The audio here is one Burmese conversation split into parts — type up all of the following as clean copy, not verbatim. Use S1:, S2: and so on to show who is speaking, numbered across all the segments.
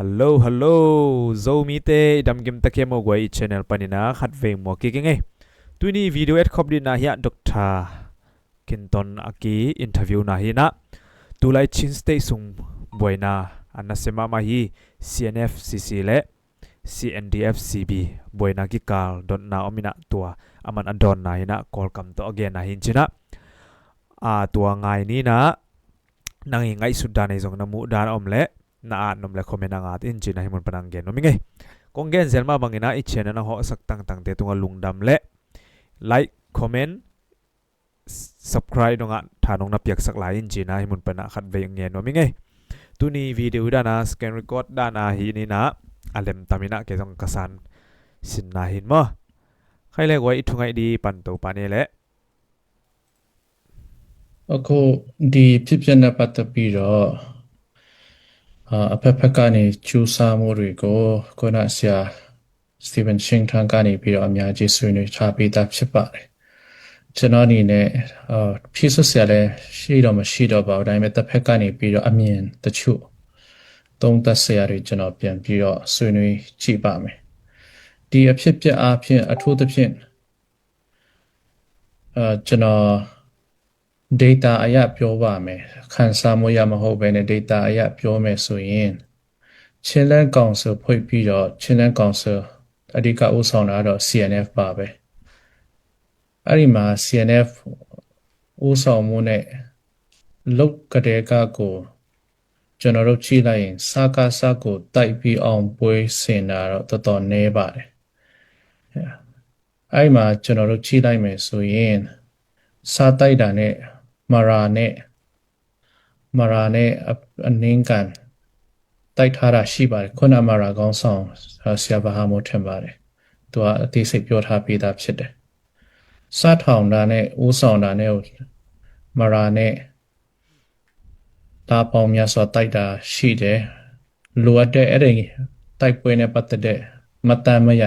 S1: Hello, Zomi te dam gim takia mo gwai channel panina khat ve mo ki nge. Tuni video at khop din na hi Dr. Kinton aki interview na hi na. Tulai chin stay sung boina anasema ma hi CNF CC le CNDF CB boina ki kal don na omina tua aman adon na hi na call kam to again na hin china. Tua ngai ni na nangi ngai sudan ai jong na mu dan om le na nom le komen angat in china himun panang gen nomi nge kongen zelma bangina I channel na ho sak tang tang te tunga lungdam le like comment subscribe donga thanong na piak sak lai in china himun pana khat ve nge nomi nge tuni video dana screen record dana hi ni na alem tamina ke jong kasan sin na hin mo khaile goi ithungai di pan to pane le
S2: အခုဒီဖြစ်ပျက်နဲ့ပတ်သက်ပြီးတော့အဖက်ဖက်ကနေကျူစာမှုတွေကိုခုနဆရာစတီဗန်ရှင်းထန်ကနေပြီးတော့အများကြီးဆွေးနွေးထားပေးတာဖြစ်ပါတယ်ကျွန်တော်အနေနဲ့ဖြည့်စွက်ဆရာလည်းရှိတော့မရှိတော့ပါဘူးဒါပေမဲ့တစ်ဖက်ကနေပြီးတော့အမြင်တချို့သုံးသပ်ဆရာတွေကျွန်တော်ပြန်ပြီးတော့ဆွေးနွေးကြည့်ပါမယ်ဒီအဖြစ်ပြက်အားဖြင့်အထူးသဖြင့်ကျွန်တော် data အရပြောပါမယ်ခန်းစားမှုရမဟုတ်ဘဲနဲ့ data အရပြောမယ်ဆိုရင်ချင်းလန်းကောင်ဆယ်ဖွဲ့ပြီးတော့ချင်းလန်းကောင်ဆယ်အဓိကဥဆောင်တာတော့ CNF ပါပဲအဲ့ဒီမှာ CNF ဥဆောင်မှုနဲ့လုတ်ကတဲ့ကကိုကျွန်တော်တို့ကြည့်လိုက်ရင်စာကားစာကိုတိုက်ပြီးအောင်ပွဲဆင်တာတော့တော်တော်နည်းပါတယ်အဲ့ဒီမှာကျွန်တော်တို့ကြည့်လိုက်မယ်ဆိုရင်စာတိုက်တာနဲ့မာရာနဲ့အနင်းကန်တိုက်ထားတာရှိပါတယ်ခုနမာရာကောင်းဆောင်ဆရာဘာဟာမို့ထင်ပါတယ်သူကအသေးစိတ်ပြောထားပေးတာဖြစ်တယ်စထောင်တာနဲ့ဦးဆောင်တာနဲ့မာရာနဲ့တာပေါင်းများစွာတိုက်တာရှိတယ်လိုအပ်တဲ့အဲ့ဒီတိုက်ပွဲနဲ့ပတ်သက်တဲ့မတမ်းမရ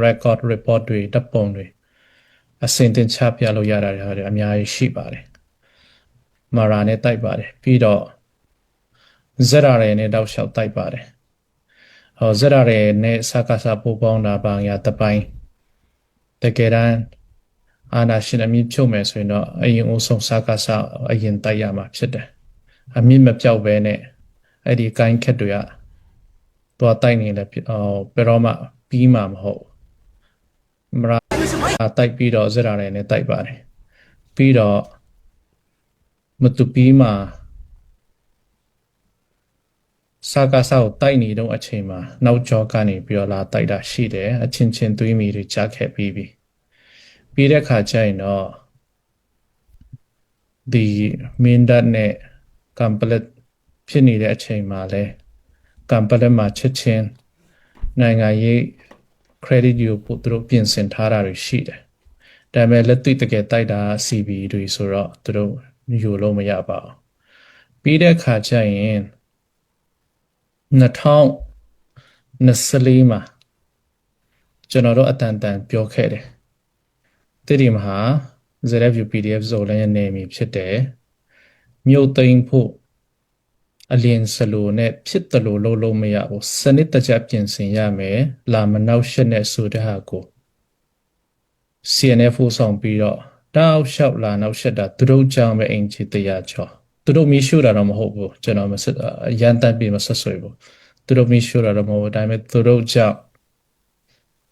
S2: record report တွေတပ်ပုံတွေအစင်တင်ချပြလို့ရတာတွေအများကြီးရှိပါတယ်မာရာနဲ့တိုက်ပါတယ်ပြီးတော့ဇက်ရာရဲနဲ့တောက်လျှောက်တိုက်ပါတယ်ဇက်ရာရဲနဲ့စကားစာပူပေါင်းတာပန်းရတပိုင်းတကယ်တမ်းအာနာရှင်အမြင့်ဖြုတ်မယ်ဆိုရင်တော့အရင်အဆုံးစကားစာအရင်တိုက်ရမှာဖြစ်တယ်အမြင့်မပြောက်ပဲနဲ့အဲ့ဒီကိုင်းခက်တွေကသွားတိုက်နေတယ်ဘယ်တော့မှပြီးမှာမဟုတ်မရာတိုက်ပြီးတော့ဇက်ရာရဲနဲ့တိုက်ပါတယ်ပြီးတော့မတူပီမှာစာကားစာကိုတိုက်နေတော့အချိန်မှာနောက်ကျောကနေပြီးတော့လာတိုက်တာရှိတယ်အချင်းချင်းသွေးမီတွေကြားခဲ့ပြီးတဲ့ခါကျရင်တော့ဒီမင်းဒတ်နဲ့ကမ်ပလက်ဖြစ်နေတဲ့အချိန်မှာလဲကမ်ပလက်မှာချက်ချင်းနိုင်ငံရေး credit ကိုပို့သူတို့ပြင်ဆင်ထားတာတွေရှိတယ်ဒါပေမဲ့လက်တွေ့တကယ်တိုက်တာ CB တွေဆိုတော့သူတို့ယူလို့မရပါဘူးပြီးတဲ့ခါကျရင်2024မှာကျွန်တော်တို့အတန်ပြောခဲ့တယ်တိတိမဟာ ZFU PDF ဇိုလန်ရဲ့နေမီဖြစ်တယ်မြို့သိမ်းဖို့အလင်းစလိုနဲ့ဖြစ်တယ်လို့လုံးမရဘူးစနစ်တကျပြင်ဆင်ရမယ်လာမနောက်ရှက်နဲ့ဆိုတဲ့ဟာကို CNF ဆောင်ပြီးတော့တောက်လျှောက်လာနောက်ရှက်တာသူတို့ကြောင့်ပဲအင်ချီတရားချောသူတို့မီးရှို့တာတော့မဟုတ်ဘူးကျွန်တော်မစစ်ရန်တမ်းပြီးမဆက်ဆွေဘူးသူတို့မီးရှို့တာတော့မဟုတ်ဘူးဒါပေမဲ့သူတို့ကြောင့်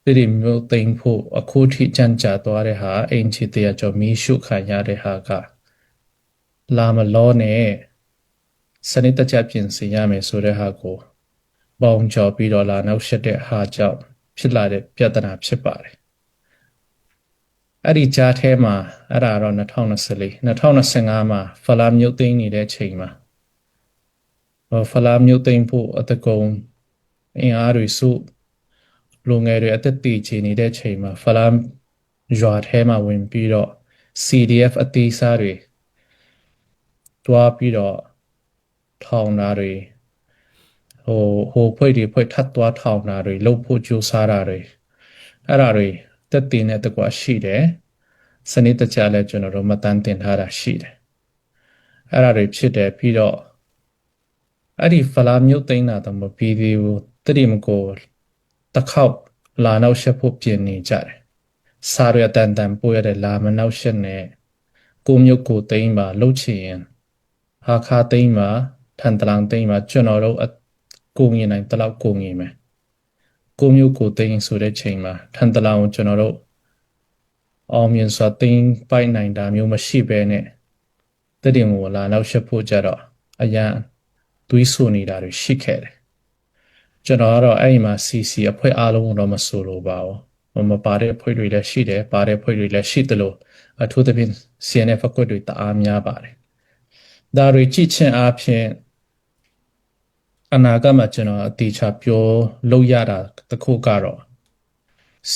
S2: ဒီမျိုးသိမ်းဖို့အခုထိကြံ့ကြာသွားတဲ့ဟာအင်ချီတရားချောမီးရှို့ခံရတဲ့ဟာကလာမလောနဲ့စနစ်တကျပြင်ဆင်ရမယ်ဆိုတဲ့ဟာကိုပေါင်းချပြီးတော့လာနောက်ရှက်တဲ့ဟာကြောင့်ဖြစ်လာတဲ့ပြဿနာဖြစ်ပါတယ်အဲ့ဒီကြားထဲမှာအဲ့ဒါတော့2025မှာဖလာမြို့သိမ်းနေတဲ့ချိန်မှာဖလာမြို့သိမ်းဖို့အတကုံအင်အားတွေစုလူငယ်တွေအသက်တည်ချနေတဲ့ချိန်မှာဖလာရွာထဲမှာဝင်ပြီးတော့ CDF အသေးစားတွေတွားပြီးတော့ထောင်တာတွေဟိုဖွဲ့တွေဖွဲ့ထပ်တွားထောင်တာတွေလှုပ်ဖို့ကြိုးစားတာတွေအဲ့ဒါတွေတက်တင်တဲ့တကွာရှိတယ်စနစ်တကျလဲကျွန်တော်တို့မတန်းတင်ထားတာရှိတယ်အဲ့ဒါတွေဖြစ်တယ်ပြီးတော့ အဲ့ဒီဖလာမြုပ်သိမ်းတာတော့မပြီးသေးဘူးတတိမကိုတစ်ခေါက်လာနောက်ရှက်ဖို့ပြင်နေကြတယ်စာရအတန်တန်ပို့ရတဲ့လာမနောက်ရှက်နဲ့ကိုမြုပ်ကိုသိမ်းပါလှုပ်ချင်ရင်ဟာခါသိမ်းပါထန်တလန်သိမ်းပါကျွန်တော်တို့ကိုငင်နိုင်တလောက်ကိုငင်မယ်ကိုမြုပ်ကိုသိမ်းဆိုတဲ့ချိန်မှာထန်တလန်ကိုကျွန်တော်တို့အောင်မြင်စွာသိမ်းပိုက်နိုင်တာမျိုးမရှိဘဲနဲ့တတိမကိုလာနောက်ရှက်ဖို့ကြတော့အရန်သွေးဆူနေတာတွေရှိခဲ့တယ်ကျွန်တော်ကတော့အဲ့ဒီမှာ CC အဖွဲ့အားလုံးတော့မဆိုလိုပါဘူးမပါတဲ့အဖွဲ့တွေလည်းရှိတယ်ပါတဲ့အဖွဲ့တွေလည်းရှိတယ်လို့အထူးသဖြင့် CNF အဖွဲ့တွေတအားများပါတယ်ဒါတွေကြည့်ချင်းအားဖြင့်အနာဂတ်မှာကျွန်တော်အတိအကျပြောလို့ရတာတခုကတော့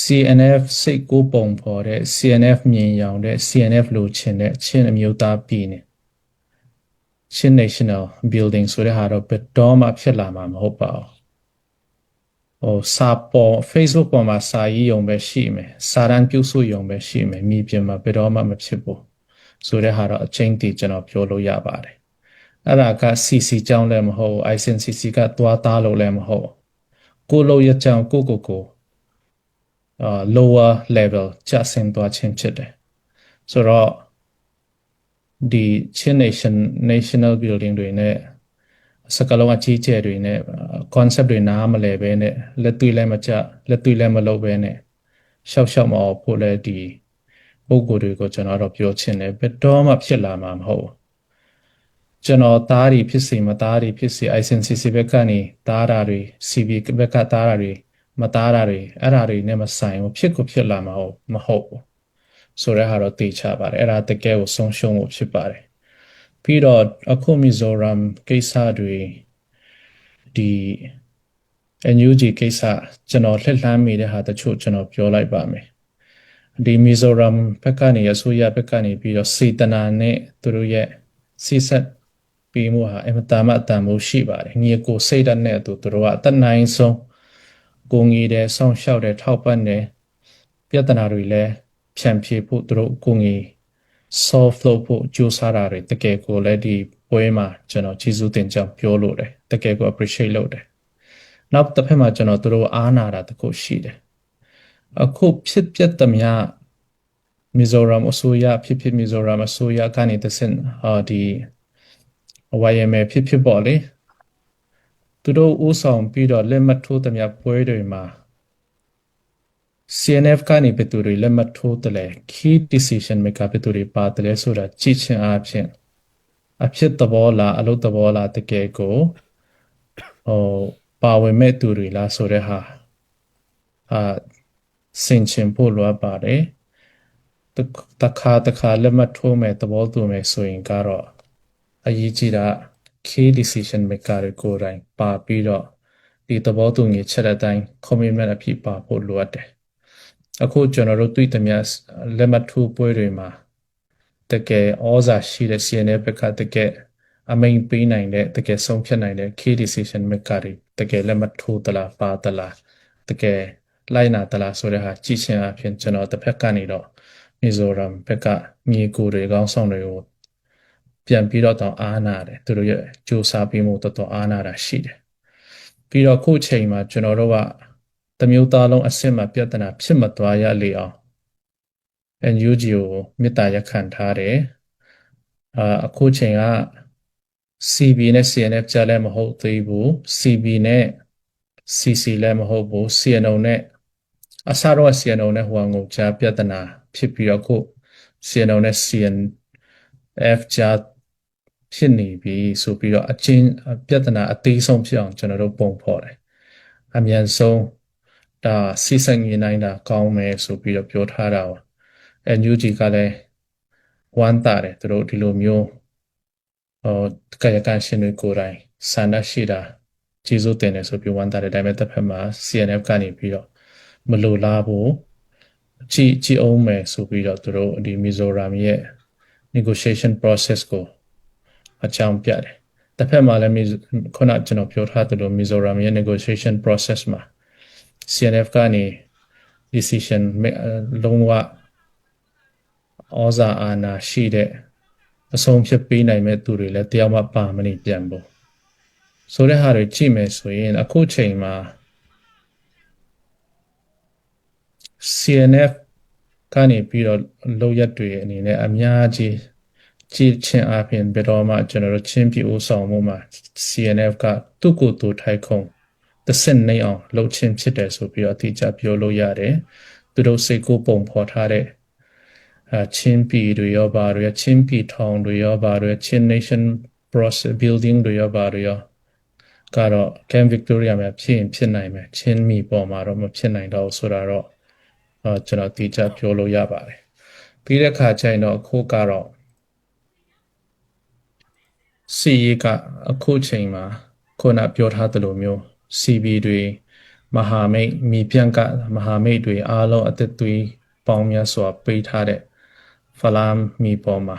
S2: CNF စိတ်ကိုပုံဖော်တဲ့ CNF မြင်ရောင်တဲ့ CNF လိုချင်တဲ့ချင်းအမျိုးသားပြည်နေချင်း National Building ဆိုတဲ့ဟာတော့ဘယ်တော့မှဖြစ်လာမှာမဟုတ်ပါဘူးစာပေါ် Facebook ပေါ်မှာစာရေးရုံပဲရှိမယ်စာတန်းပြုစုရုံပဲရှိမယ်မြေပြင်မှာဘယ်တော့မှမဖြစ်ဘူးဆိုတဲ့ဟာတော့အချင်းတည်ကျွန်တော်ပြောလို့ရပါတယ်အဲ့ဒါက CC ကြောင်းလည်းမဟုတ် ICNCC ကသွားသားလို့လည်းမဟုတ်ကိုလို့ရကြောင်းကိုlower level ကျဆင်းသွားခြင်းဖြစ်တယ်ဆိုတော့ဒီချင်း national building တွေနဲ့စကလုံးအကြီးကျယ်တွေနဲ့ concept တွေနားမလဲပဲနဲ့လက်တွေ့လည်းမကျလက်တွေ့လည်းမလုပ်ပဲနဲ့ရှောက်မအောင်ဖို့လဲဒီပုံကိုယ်တွေကိုကျွန်တော်တော့ပြောချင်တယ်ဘယ်တော့မှဖြစ်လာမှာမဟုတ်ကျွန်တော်သားတွေဖြစ်စီမသားတွေဖြစ်စီ ICNCC ဘက်ကနေသားတာတွေ CB ဘက်ကသားတာတွေမသားတာတွေအဲ့ဒါတွေနဲ့မဆိုင်ဘူးဖြစ်ကိုဖြစ်လာမှာမဟုတ်ဘူးဆိုတဲ့ဟာတော့သိချပါတယ်အဲ့ဒါတကယ်ကိုဆုံးရှုံးမှုဖြစ်ပါတယ်ပြီးတော့အခုမီဇိုရမ်ကိစ္စတွေဒီ NUG ကိစ္စကျွန်တော်လှည့်လှမ်းမိတဲ့ဟာတချို့ကျွန်တော်ပြောလိုက်ပါမယ်ဒီမီဇိုရမ်ဘက်ကနေအစိုးရဘက်ကနေပြီးတော့စေတနာနဲ့သူတို့ရဲ့စီဆက်ပြီးမှုဟာအမတားမအတန်မှုရှိပါတယ်ညီကိုစိတ်ဓာတ်နဲ့သူတို့ကအတနိုင်ဆုံးကိုငီတယ်ဆောင်းလျှောက်တယ်ထောက်ပံ့တယ်ပြဿနာတွေလည်းဖြန့်ဖြေဖို့သူတို့ကိုငီ solve လုပ်ဖို့ကြိုးစားတာတွေတကယ်ကိုလည်းဒီပွဲမှာကျွန်တော်ကျေးဇူးတင်ကြောင်းပြောလို့တယ်တကယ်ကို appreciate လုပ်တယ်နောက်တစ်ဖက်မှာကျွန်တော်တို့အားနာတာတခုရှိတယ်အခုဖြစ်ပျက်သမျှမီဇိုရမ်အစိုးရဖြစ်မီဇိုရမ်အစိုးရကနေတဆင့်ဒီ YMA ဖြစ်ပေါ့လေသူတို့ဥဆောင်ပြီးတော့လက်မှတ်ထိုးသမျှပွဲတွေမှာ CNF ကနေဘယ်သူတွေလက်မှတ်ထိုးတယ်လဲ key decision maker ဘယ်သူတွေပါတယ်လဲဆိုတာကြည့်ချင်းအားဖြင့်အဖြစ်သဘောလားအလုပ်သဘောလားတကယ်ကိုပါဝင်မဲ့သူတွေလားဆိုတဲ့ဟာစင်ချင်ဖို့လိုအပ်ပါတယ်တခါလက်မှတ်ထိုးမဲ့သဘောတူမဲ့ဆိုရင်ကတော့အရေးကြီးတာ key decision maker တွေကိုယ်တိုင်ပါပြီးတော့ဒီသဘောတူညီချက်အတိုင်း commitment အဖြစ်ပါဖို့လိုအပ်တယ်အခုကျွန်တော်တို့တွေ့သမျှလက်မှတ်ထိုးပွဲတွေမှာတကယ်ဩဇာရှိတဲ့ CNF ဘက်ကတကယ်အမိန်ပေးနိုင်တဲ့တကယ်ဆုံးဖြတ်နိုင်တဲ့ key decision maker တွေတကယ်လက်မှတ်ထိုးသလားပါသလားတကယ်လိုက်နာသလားဆိုတဲ့ဟာကြည့်ချင်းအဖြစ်ကျွန်တော်တစ်ဖက်ကနေတော့မီဇိုရမ်ဘက်ကမြေကိုတွေကောင်းဆောင်တွေကိုပြန်ပြီးတော့တောင်းအားနာတယ်သူတို့ရဲ့ကြိုးစားပြီးမှုတော်တော်အားနာတာရှိတယ်ပြီးတော့ခုချိန်မှာကျွန်တော်တို့ကတမျိုးသားလုံးအစစ်မှပြဿနာဖြစ်မသွားရလေအောင် NUG ကိုမေတ္တာရပ်ခံထားတယ်အခုချိန်က CB နဲ့ CNF ကြားလည်းမဟုတ်သေးဘူး CB နဲ့ CC လည်းမဟုတ်ဘူး CNO နဲ့အစားတော့ CNO နဲ့ဟိုငုံကြားပြဿနာဖြစ်ပြီးတော့ခု CNO နဲ့ CNF ကြားဖြစ်နေပြီဆိုပြီးတော့အချင်းပြဿနာအသေးဆုံးဖြစ်အောင်ကျွန်တော်တို့ပုံဖော်တယ်အမြန်ဆုံးဒါစီစံငင်နိုင်တာကောင်းမယ်ဆိုပြီးတော့ပြောထားတာNUG ကလည်းဝမ်းသာတယ်သူတို့ဒီလိုမျိုးကာယကံရှင်တွေကိုယ်တိုင်ဆန္ဒရှိတာကျေးဇူးတင်တယ်ဆိုပြီးဝမ်းသာတယ်ဒါပေမဲ့တစ်ဖက်မှာ CNF ကနေပြီးတော့မလိုလားဘူးကြည်အောင်မယ်ဆိုပြီးတော့သူတို့ဒီမီဇိုရမ်ရဲ့ negotiation process ကိုအကြောင်းပြတယ်တစ်ဖက်မှာလည်းခုနကျွန်တော်ပြောထားသလိုမီဇိုရမ်ရဲ့ negotiation process မှာ CNF ကနေ decision လုံးဝဩဇာအာဏာရှိတဲ့အဆုံးဖြတ်ပေးနိုင်မဲ့သူတွေလည်းတယောက်မှပါမနေပြန်ဘူး ဆိုတဲ့ဟာတွေကြည့်မယ်ဆိုရင်အခုချိန်မှာ CNF ကနေပြီးတော့လောက်ရက်တွေအနေနဲ့အများကြီးကြည့်ချင်းအပြင်ဘယ်တော့မှကျွန်တော်တို့ချင်းပြဦးဆောင်မှုမှာ CNF ကသူ့ကိုယ်သူထိုက်ခုံတစ်စက်နေအောင်လှုပ်ချင်းဖြစ်တယ်ဆိုပြီးတော့အတိအကျပြောလို့ရတယ်သူတို့စိတ်ကိုပုံဖော်ထားတဲ့ချင်းပြည်တွေရောပါတွေချင်းပြည်ထောင်တွေရောပါတွေချင်း nation process building တွေရောပါတွေရောကတော့ Camp Victoria မှာဖြစ်နိုင်မယ်ချင်းမီပေါ်မှာတော့မဖြစ်နိုင်တော့ဆိုတာတော့ကျွန်တော်တိကျပြောလို့ရပါတယ်ပြီးတဲ့ခါကျရင်တော့အခုကတော့စီရီကအခုချိန်မှာခုနပြောထားသလိုမျိုး CB တွေမဟာမိတ်မိပြန်ကမဟာမိတ်တွေအားလုံးအသက်သွေးပေါင်းများစွာပေးထားတဲ့ဖလာမီပေါ်မှာ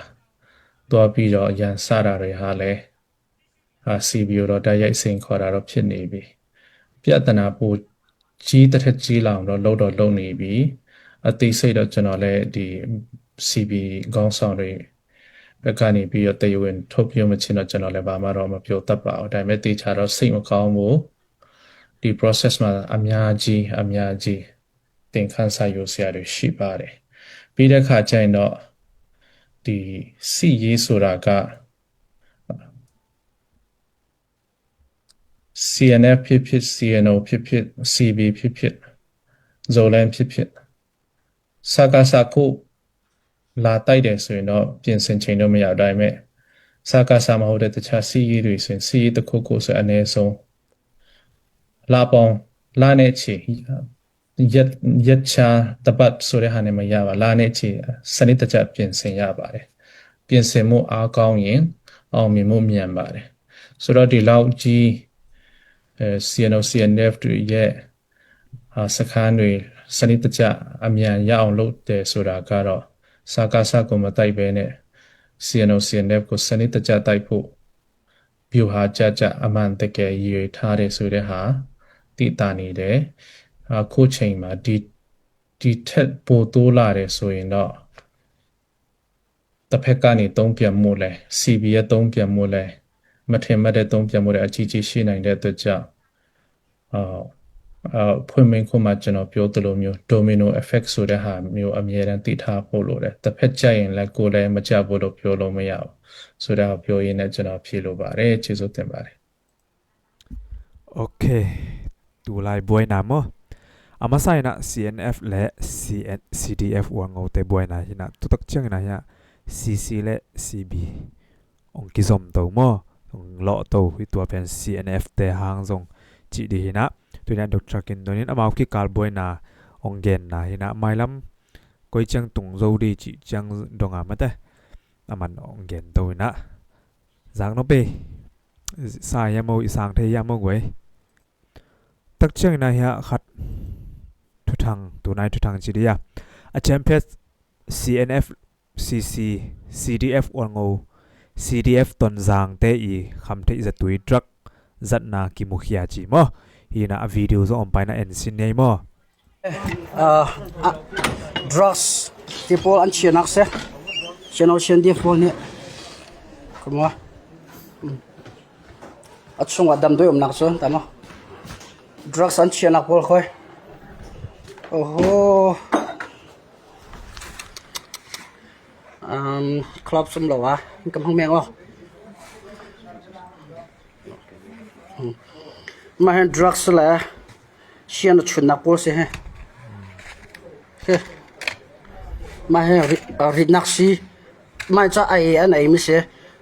S2: တွားပြီးတော့ရန်စတာတွေဟာလည်းCB တော့တိုက်ရိုက်စိန်ခေါ်တာတော့ဖြစ်နေပြီပြဿနာပိုကြီးတစ်ထက်ကြီးလောင်တော့လုံနေပြီအသိစိတ်တော့ကျွန်တော်လည်းဒီ CB ခေါင်းဆောင်တွေဘက်ကနေပြီးတော့တည်ဝင်ထုတ်ပြမချင်တော့ကျွန်တော်လည်းဘာမှတော့မပြောတတ်ပါဘူးဒါပေမဲ့တေချာတော့စိတ်မကောင်းဘူးဒီ process မှာအများကြီးသင်ခန်းစာယူစရာတွေရှိပါတယ်ပြီးတဲ့အခါကျရင်တော့ဒီစီရေးဆိုတာကCNF ဖြစ် CNO ဖြစ် CB ဖြစ် Zolan ဖြစ်စကားစကုလာတိုက်တယ်ဆိုရင်တော့ပြင်ဆင်ချိန်တော့မရတိုင်းမဲ့စကားစမဟုတ်တဲ့တခြားစီးရီးတွေဆိုရင်စီးရီးတစ်ခုခုဆိုအနည်းဆုံးလာပေါင်းလာနေချီရက်ချာတပတ်ဆိုတဲ့ဟာနဲ့မရပါလာနေချီစနစ်တကျပြင်ဆင်ရပါတယ်ပြင်ဆင်မှုအားကောင်းရင်အောင်မြင်မှုမြန်ပါတယ်ဆိုတော့ဒီလောက်ကြီး CNO CNF တွေရဲ့စခန်းတွေစနစ်တကျအမြန်ရအောင်လုပ်တယ်ဆိုတာကတော့စကားစကိုမတိုက်ဘဲနဲ့ CNO CNF ကိုစနစ်တကျတိုက်ဖို့ဗျူဟာကြအမှန်တကယ်ရည်ထားတယ်ဆိုတဲ့ဟာတိတာနေတယ်အခုချိန်မှာဒီထက်ပိုတိုးလာတယ်ဆိုရင်တော့တစ်ဖက်ကနေသုံးပြန်မှုလဲ CB ရဲ့သုံးပြန်မှုလဲမထင်မှတ်တဲ့သုံးပြန်မှုတွေအကြီးရှိနိုင်တဲ့အတွက်ကြောင့်ဖွင့်မင်းခုမှကျွန်တော်ပြောသလိုမျိုး domino effect ဆိုတဲ့ဟာမျိုးအမြဲတမ်းသိထားဖို့လိုတယ်တစ်ဖက်ကြိုက်ရင်လည်းကိုယ်လည်းမကြဘူးလို့ပြောလို့မရဘူးဆိုတော့ပြောရင်းနဲ့ကျွန်တော်ဖြေလို့ပါတယ်ကျေးဇူးတင်ပါတယ်
S1: Okay tu lai boy na mo amasai na CNF le CDF wango te boy na hina tu tak chang na ya CC le CB ong ki zom to mo ong lo to hi tu pen CNF te hang zong chi di hina tu na Dr. Kin donin amau ki kal boy na ong gen na hina mai lam koi chang tung zo di chi chang donga mate aman ong gen to na zang no pe sa ya mo isang the ya mo gwe tak chang na ya khat thu thang tu nai thu thang chi dia a champet CNF CC CDF wango CDF ton zang te i kham the za tui truck zat na ki mukhia chi mo hi na a video zo om pai na en sin nei mo
S3: drugs people an chianak se channel chen dia phone ne kuma achung adam doi om nak so tama drugs an chianak pol khoi oho club sum lo wa kam hong meng o ma hen drugs la chian chun nak pol se he ke ma hen rid nak si ma cha ai an ai mi se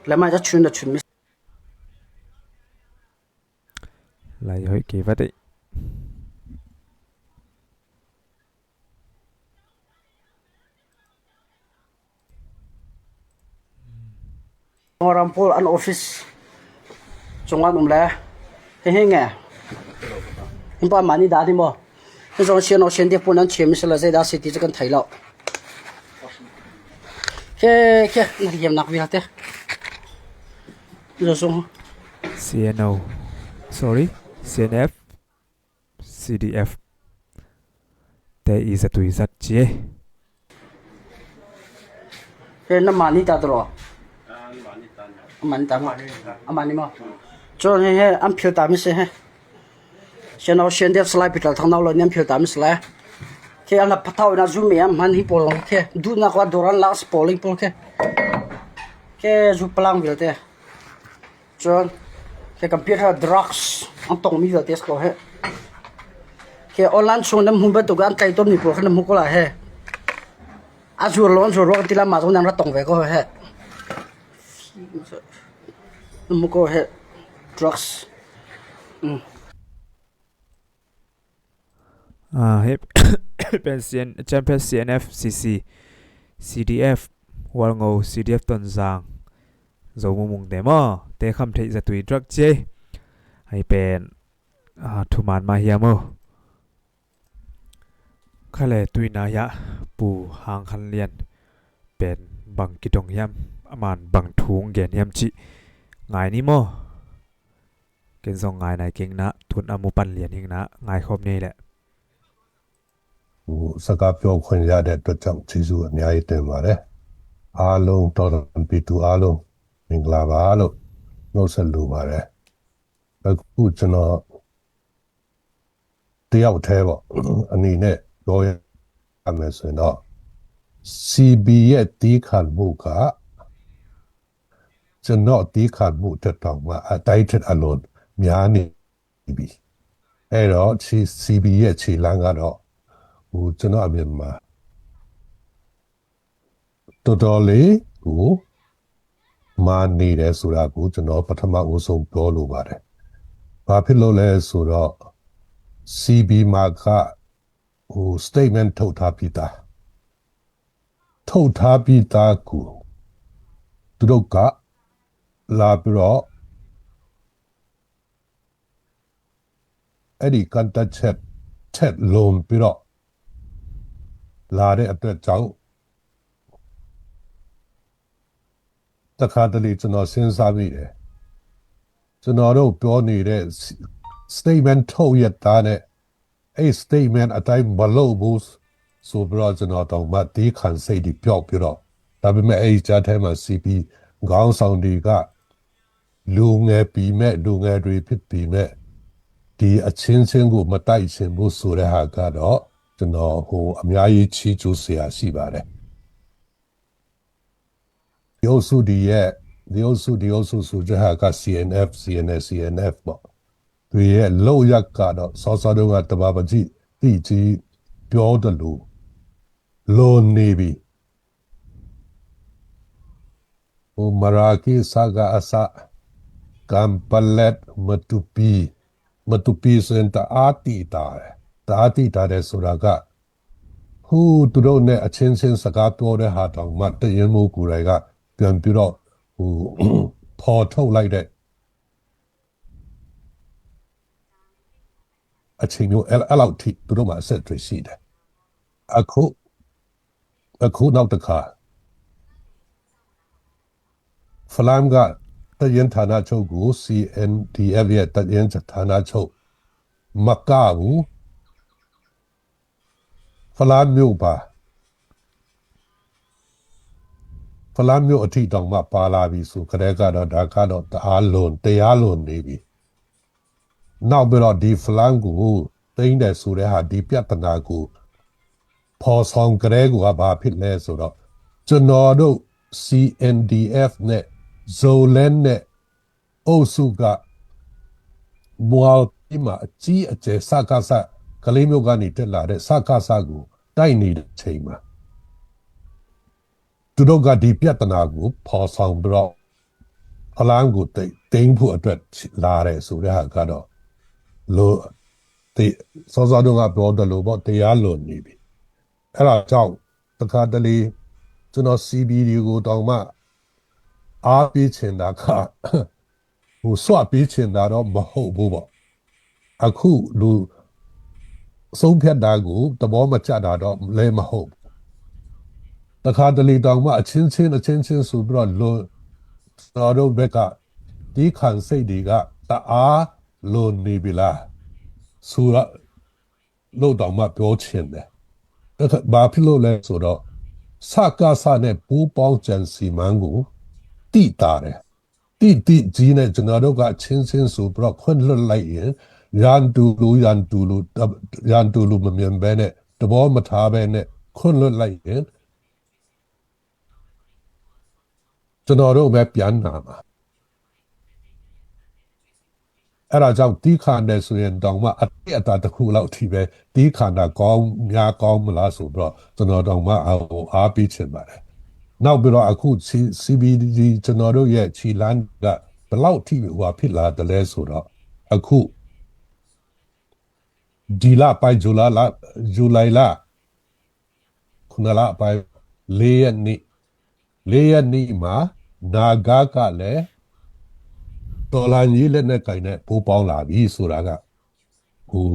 S3: la ma cha chun mi
S1: lai hoi ki va dei
S3: Rampol an office chungan umla he nge impa mani da di mo he zong chen o chen de pun an chem se la zai da city kan thai lo ke na yem nak wi ha te zo song
S1: CNO sorry CNF CDF te is a tu is at che
S3: he na mani ta dro mani ta amani mo cho nên he ăn phiêu tám mươi he xem nó xem đẹp slide bị thằng nào là nem phiêu tám mươi khi anh là bắt đầu là zoom em hắn hi polong khi du na qua doran la spoiling pol khi du palang vil te cho khi computer drugs ang tong mi vil test ko he khi online xuống nam hum ba tu gan kai tom ni pol khan mu ko la he azur lon zo ro ti la ma zo nang ra tong ve ko he mu ko he drugs
S1: hep pension champion CNF CC CDF walngo CDF ton zang zo mung demo te kham thei za tui drug che hai pen thuman ma hiamo khale tui na ya pu hang khan lian pen bang ki dong yam aman bang thung gen yam chi ngai ni mo ken zong ngai nai king na thun amu pan lian hing na ngai khom nei le
S4: စကားပြောခွင့်ရတဲ့အတွက်ကြောင့်ကျေးဇူးအများကြီးတင်ပါတယ်အားလုံးတော်တော်ပီတူအားလုံးမင်္ဂလာပါလို့နှုတ်ဆက်လိုပါတယ်အခုကျွန်တော်တယောက်တည်းပေါ့အနေနဲ့ပြောရမယ်ဆိုရင်တော့ CB ရဲ့တီးခတ်မှုကကျွန်တော်တီးခတ်မှုတက်တောင်မှအတိုင်းထက်အလွန်များနေပြီအဲ့တော့ CB ရဲ့ခြေလမ်းကတော့ဟိုကျွန်တော်အမြင်မှာတော်တော်လေးကိုမာနေတယ်ဆိုတာကိုကျွန်တော်ပထမအဆုံးပြောလိုပါတယ်။ဘာဖြစ်လို့လဲဆိုတော့ CB မှာကဟို statement ထုတ်ထားပြီးသားကိုသူတို့ကလာပြီးတော့အဲ့ဒီကန်တက်ချက်လုံးပြီးတော့လာတဲ့အတွက်ကြောင့်တခါတလေကျွန်တော်စဉ်းစားမိတယ်ကျွန်တော်တို့ပြောနေတဲ့ statement ထုတ်ရတာနဲ့အဲ့ statement အတိုင်းမလုပ်ဘူးဆိုပြီးတော့ကျွန်တော်တော့မတီးခံစိတ်ဒီပျောက်ပြီးတော့ဒါပေမဲ့အဲ့ကြားထဲမှာ CP ခေါင်းဆောင်တွေကလူငယ်ပြီးမဲ့လူငယ်တွေဖြစ်ပြီးမဲ့ဒီအချင်းချင်းကိုမတိုက်ချင်ဘူးဆိုတဲ့ဟာကတော့ကျွန်တော်ဟိုအများကြီးချီးကျူးစရာရှိပါတယ်ဒီအုပ်စုဆိုကြဟာက CNF ပေါ့သူရဲ့လောက်ရကတော့စောစောတုန်းကတဘာပကြည့်တိကြီးပြောတယ်လို့လိုနေပြီဟိုမရာကီစာကအစကမ်ပလက်မတူပီစင်တာအာတီတာတဲ့ဆိုတာကဟိုသူတို့နဲ့အချင်းချင်းစကားပြောတဲ့ဟာတောင်မှတရင်မိုးကူတွေကပြန်ပြီးတော့ဟိုပေါ်ထုတ်လိုက်တဲ့အချင်းမျိုးအဲ့လောက်ထိသူတို့မှအဆက်တွေရှိတယ်အခုနောက်တစ်ခါဖလမ်ကတရင်ဌာနချုပ်ကို CNDF ရဲ့တရင်ဌာနချုပ်မကဘူးဖလမ်မျိုးအထိတောင်မှပါလာပြီဆိုကြတဲ့ကတော့ဒါကတော့တရားလွန်နေပြီနောက်ပြီးတော့ဒီဖလမ်ကိုတိမ့်တယ်ဆိုတဲ့ဟာဒီပြဿနာကိုပေါ်ဆောင်ကြတဲ့ကဘာဖြစ်လဲဆိုတော့ကျွန်တော်တို့ CNDF နဲ့ဇိုလန်နဲ့အုပ်စုကဘွာဒီမှာအကြီးအကျယ်စကားစကလေးမျိုးကနေတက်လာတဲ့စကားစကိုတိုက်နေတဲ့ချိန်မှာသူတို့ကဒီပြဿနာကိုပေါ်ဆောင်ပြီးတော့အလံကိုတိမ့်ဖို့အတွက်လာတယ်ဆိုတဲ့ဟာကတော့လို့စောစောတုန်းကပြောတယ်လို့ပေါ့တရားလွန်နေပြီအဲ့ဒါကြောင့်တခါတလေကျွန်တော် CB ကိုတောင်မှအားပေးချင်တာကဟိုစွတ်ပေးချင်တာတော့မဟုတ်ဘူးပေါ့အခုလူဆုံးဖြတ်တာကိုသဘောမကျတာတော့လည်းမဟုတ်တခါတလေတောင်မှအချင်းချင်းဆိုပြီးတော့တော်တို့ဘက်ကဒီခံစိတ်တွေကတအားလွန်နေပြီလားဆိုတော့လို့တောင်မှပြောချင်တယ်ဘာဖြစ်လို့လဲဆိုတော့စကားစနဲ့ပူပေါင်းကြံစီမန်းကိုတိတာတယ် တိကြီးနဲ့ကျွန်တော်တို့ကချင်းချင်းဆိုပြီးတော့ခွင့်လွှတ်လိုက်ရင်ရန်တူလူမမြင်ဘဲနဲ့တဘောမထားဘဲနဲ့ခွင့်လွှတ်လိုက်ရင်ကျွန်တော်တို့ပဲပြန်နာမှာအဲ့ဒါကြောင့်တီးခါတယ်ဆိုရင်တောင်မှအတိအတာတစ်ခုလောက်ထိပဲတီးခါတာကောင်းများကောင်းမလားဆိုတော့ကျွန်တော်တောင်မှအားပေးချင်ပါတယ်နောက်ပြီးတော့အခု CBD ကျွန်တော်တို့ရဲ့ခြေလမ်းကဘယ်လောက်ထိဟိုဖြစ်လာတယ်လဲဆိုတော့အခုဒီလပိုင်းဇူလိုင်လခုနလပိုင်း၄ရက်နေ့မှာနာဂါကလည်းတော်လာကြီးလက်နဲ့ကင်နဲ့ပိုးပေါင်းလာပြီဆိုတာကဟို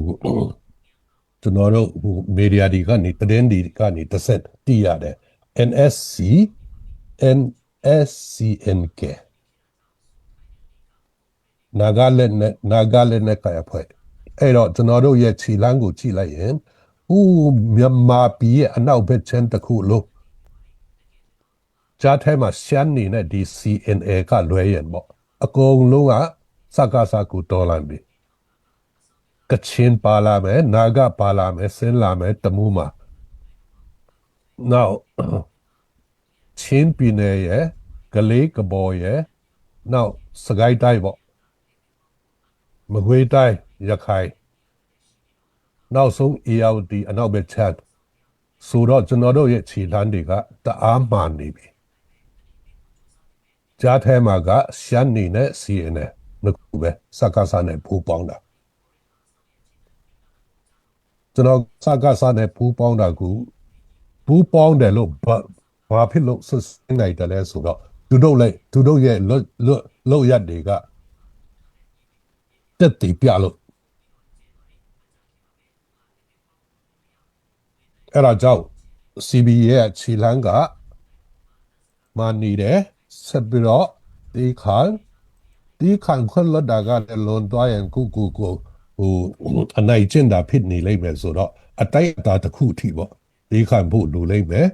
S4: ကျွန်တော်တို့ဟိုမီဒီယာတွေကနေသတင်းတွေကနေတစ်ဆက်တည်ရတယ် NSCNK နာဂါလက်နဲ့ကင်အဖွဲ့အဲ့တော့ကျွန်တော်တို့ရဲ့ခြေလမ်းကိုကြည့်လိုက်ရင်မြန်မာပြည်ရဲ့အနောက်ဘက်ခြမ်းတစ်ခုလုံးကြားထဲမှာရှမ်းနေနဲ့ဒီ CNA ကလွဲရင်ပေါ့အကုန်လုံးကစကားကိုတော်လာပြီကချင်ပါလာမယ်နာဂပါလာမယ်ဆင်းလာမယ်တမူးမှာနောက်ချင်းပြည်နယ်ရဲ့ကလေးကဘော်ရဲ့နောက်စကိုင်းတိုင်းပေါ့မကွေးတိုင်းရခိုင်နောက်ဆုံး AOD အနောက်ဘက်ခြမ်းဆိုတော့ကျွန်တော်တို့ရဲ့ခြေလှမ်းတွေကတအားမှန်နေပြီကြားထဲမှာကရှမ်းနေနဲ့ CNA နှစ်ခုပဲစကားနဲ့ပူပေါင်းတာကျွန်တော်စကားနဲ့ပူပေါင်းတာကိုပူပေါင်းတယ်လို့ဘာဖြစ်လို့စစ်နိုင်တယ်လဲဆိုတော့သူတို့ရဲ့လွတ်ရက်တွေကတက်တည်ပြလို့အဲ့ဒါကြောင့် CB ရဲ့ခြေလမ်းကမာနေတယ်ဆက်ပြီးတော့ဒီခံခွင့်လွတ်တာကလည်းလွန်သွားရင်ကိုဟိုအနိုင်ကျင့်တာဖြစ်နေလိမ့်မယ်ဆိုတော့အတိုက်အတာတစ်ခုအထိပေါ့ဒီခံဖို့လိုလိမ့်မယ်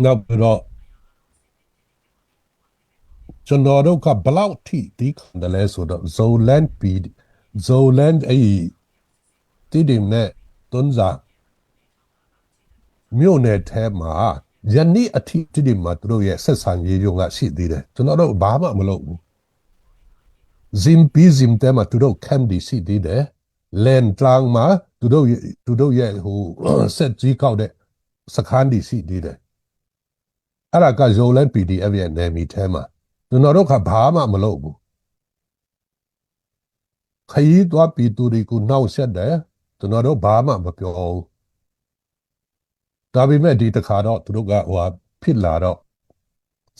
S4: နောက်ပြီးတော့ကျွန်တော်တို့ကဘလောက်ထိဒီခံတယ်လဲဆိုတော့ Zoland အဲ့ဒီနဲ့တွန်းစားမြို့နယ်ထဲမှာယနေ့အထိဒီမှာသူတို့ရဲ့ဆက်ဆံရေးရုံကရှိသေးတယ်ကျွန်တော်တို့ဘာမှမလုပ်ဘူးဇင်တဲမှာသူတို့ camp ဒီရှိသေးတယ်လန်တလန်မှာသူတို့ရဲ့ဟိုဆက်ကြီးကောက်တဲ့စခန်းဒီရှိသေးတယ်အဲ့ဒါက Zoland PDF ရဲ့နယ်မြေထဲမှာကျွန်တော်တို့ကဘာမှမလုပ်ဘူးခရီးသွားပြည်သူတွေကိုနှောက်ဆက်တယ်ကျွန်တော်တို့ဘာမှမပြောဘူးဒါပေမဲ့ဒီတခါတော့သူတို့ကဟိုဖြစ်လာတော့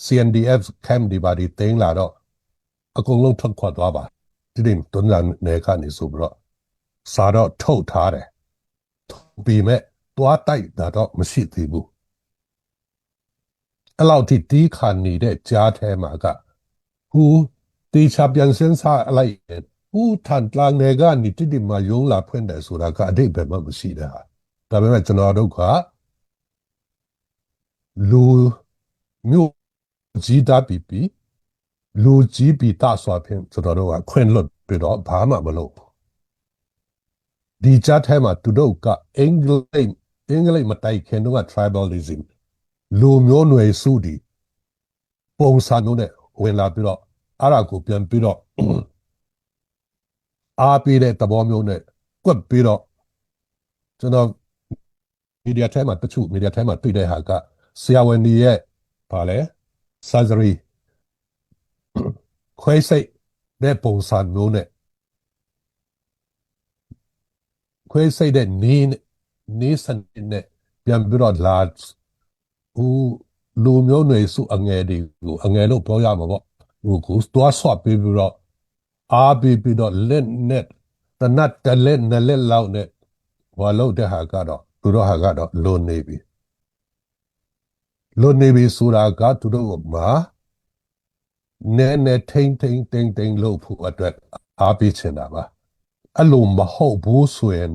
S4: CNDF camp ဒီပါဒီတင်းလာတော့အကုန်လုံးထွက်ခွာသွားပါဒီတွန်းလာနေကနေဆိုပြီးတော့စာတော့ထုတ်ထားတယ်ပြီးမဲ့တွားတိုက်တာတော့မရှိသေးဘူးအဲ့လောက်ထိတီးခါနေတဲ့ကြားထဲမှာကတီချပြန်စင်းစားလိုက်ထန်တလန်နေကနေတိမှာယုံလာဖွင့်တယ်ဆိုတာကအတိတ်ပဲမရှိတဲ့ဟာဒါပေမဲ့ကျွန်တော်တို့ကလူမျိုးကြီးတာပြီးလူကြီးပြီးတဆွာဖြင့်ကျွန်တော်တို့ကခွင့်လွတ်ပြီးတော့ဘာမှမလုပ်ဘူးဒီကြားထဲမှာသူတို့ကအင်္ဂလိပ်မတိုက်ခင်တော့ tribalism လူမျိုးနွယ်စုဒီပုံစံမျိုးနဲ့ဝင်လာပြီးတော့အဲ့ဒါကိုပြန်ပြီးတော့အားပေးတဲ့သဘောမျိုးနဲ့ကွက်ပြီးတော့ကျွန်တော်မီဒီယာထဲမှာတွေ့တဲ့ဟာကဆရာဝန်ကြီးရဲ့ဗာလဲ surgery ခွဲစိတ်တဲ့ပုံစံမျိုးနဲ့ခွဲစိတ်တဲ့နေစနစ်နဲ့ပြန်ပြီးတော့လာလူမျိုးနွယ်စုအငယ်လို့ပြောရမှာပေါ့ကိုသွားဆွတ်ပြီးတော့အားပြီးတော့လက်နဲ့တနတ်တလက်နဲ့လက်လောက်နဲ့ဘာလို့တဲ့ဟာကတော့သူတို့ဟာကတော့လွန်နေပြီဆိုတာကသူတို့မှာနဲထိန်လို့ဖို့အတွက်အားပေးချင်တာပါအဲ့လိုမဟုတ်ဘူးဆိုရင်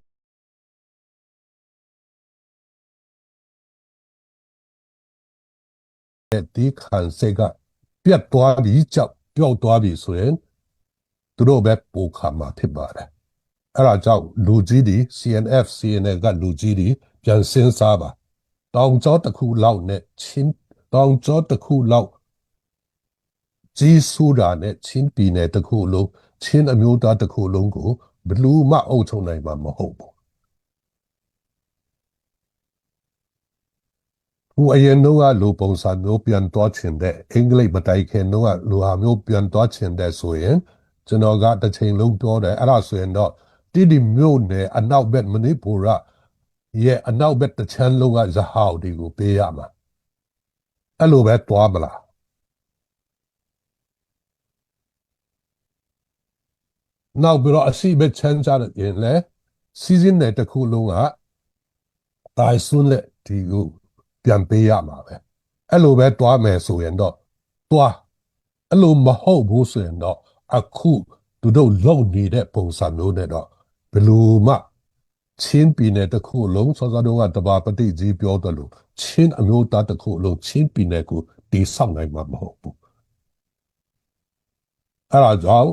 S4: ဒီခံစေက ပြတ်သွားပြီးကြောက်ပျောက်သွားပြီဆိုရင်သူတို့ပဲပိုခါမှာဖြစ်ပါတယ်အဲ့ဒါကြောင့်လူကြီးဒီ CNF CNL ကလူကြီးဒီပြန်စဉ်းစားပါတောင်ကျောတစ်ခုလောက်နဲ့ချင်းတောင်ကျောတစ်ခုလောက်ကြီးစုတာနဲ့ချင်းပြည်နယ်တစ်ခုလုံးချင်းအမျိုးသားတစ်ခုလုံးကိုဘလူးမအုပ်ချုပ်နိုင်မှာမဟုတ်ဘူးဟိုအရင်တော့လူပုံစံမျိုးပြန်သွားချင်တဲ့အင်္ဂလိပ်မတိုင်ခင်တော့လူဟာမျိုးပြန်သွားချင်တဲ့ဆိုရင်ကျွန်တော်ကတစ်ချိန်လုံးပြောတယ်အဲ့ဒါဆိုရင်တော့တိမျိုးနဲ့အနောက်ဘက်မဏိပူရရဲ့အနောက်ဘက်တစ်ချမ်းလုံးကဇဟောက်ဒီကိုပေးရမှာအဲ့လိုပဲသွားမလားနောက်ပြီးတော့အစီဘက်ချမ်းကြတဲ့ရင်လေစီစဉ်တဲ့တစ်ခုလုံးကတိုင်စွန်းလက်ဒီကိုပြန်ပေးရမှာပဲအဲ့လိုပဲတွားမယ်ဆိုရင်တော့တွားအဲ့လိုမဟုတ်ဘူးဆိုရင်တော့အခုသူတို့လုံနေတဲ့ပုံစံမျိုးနဲ့တော့ဘယ်လိုမှချင်းပြည်နယ်တစ်ခုလုံးစောစောတော့ကတဘာပတိကြီးပြောတယ်လို့ချင်းအမျိုးသားတစ်ခုလုံးချင်းပြည်နယ်ကိုတည်ဆောက်နိုင်မှာမဟုတ်ဘူးအဲ့ဒါကြောင့်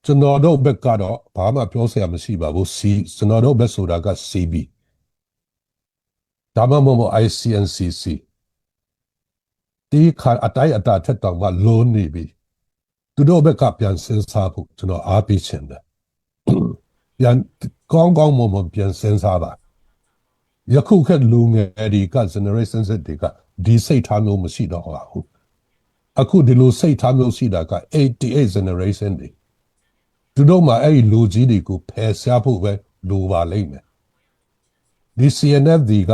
S4: ကျွန်တော်တို့ဘက်ကတော့ဘာမှပြောစရာမရှိပါဘူးကျွန်တော်တို့ဘက်ဆိုတာက CB ဒါမှမဟုတ် ICNCC ဒီခါအတိုင်းအတာထက်တောင်မှလုံးနေပြီသူတို့ဘက်ကပြန်စဉ်းစားဖို့ကျွန်တော်အားပေးချင်တယ်ပြန်ကောင်းကောင်းမွန်မွန်ပြန်စဉ်းစားပါယခုခက်လူငယ်ဒီက generation Z တွေကဒီစိတ်ထားမျိုးမရှိတော့ပါဘူးအခုဒီလိုစိတ်ထားမျိုးရှိတာက88 generation တွေသူတို့မှအဲ့ဒီလူကြီးတွေကိုဖယ်ရှားဖို့ပဲလိုပါလိမ့်မယ်ဒီ CNFD က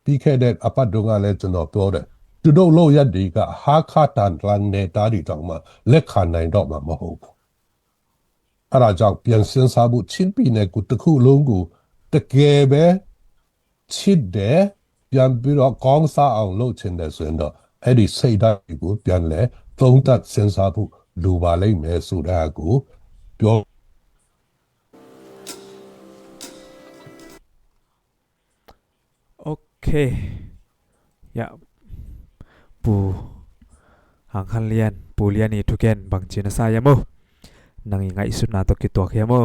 S4: ပြီးခဲ့တဲ့အပတ်တုန်းကလည်းကျွန်တော်ပြောတယ်သူတို့လို့ရက်တွေကဟာခါတန်တန်နေတာဒီတောင်မှလက်ခံနိုင်တော့မှာမဟုတ်ဘူးအဲ့ဒါကြောင့်ပြန်စဉ်းစားဖို့ချင်းပြည်နယ်ကိုတစ်ခုလုံးကိုတကယ်ပဲချစ်တယ်ပြန်ပြီးတော့ကောင်းစားအောင်လုပ်ချင်တယ်ဆိုရင်တော့အဲ့ဒီစိတ်ဓာတ်ကိုပြန်လဲသုံးသပ်စဉ်းစားဖို့လိုပါလိမ့်မယ်ဆိုတာကိုပြော
S1: โอเคya pu hang khan lian pu lian ni thuken bang chin sa yamo nangi ngai su na to ki to khemo